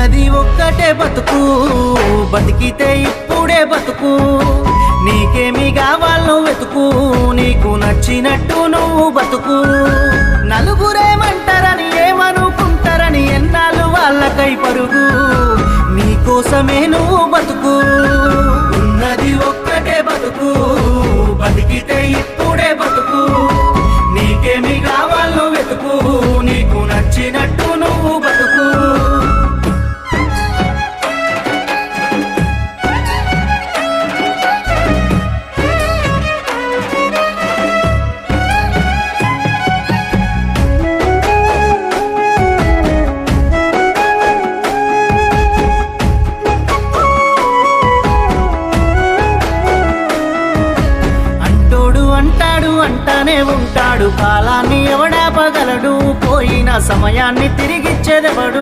ఉన్నది ఒక్కటే బతుకు, బతికితే ఇప్పుడే బతుకు. నీకేమి కావాలో వెతుకు, నీకు నచ్చినట్టు నువ్వు బతుకు. నలుగురేమంటారని ఏమనుకుంటారని ఎన్నాళ్ళు వాళ్ళకై పరుగు, నీకోసమే నువ్వు బతుకు. ఉన్నది ఒక్కటే బతుకు, బతికితే ఇప్పుడే బతుకు. నీకేమి కావాలో వెతుకు, నీకు నచ్చినట్టు నువ్వు బతుకు. అంటానే ఉంటాడు, కాలాన్ని ఎవడాపగలడు, పోయిన సమయాన్ని తిరిగిచ్చేదెవడు.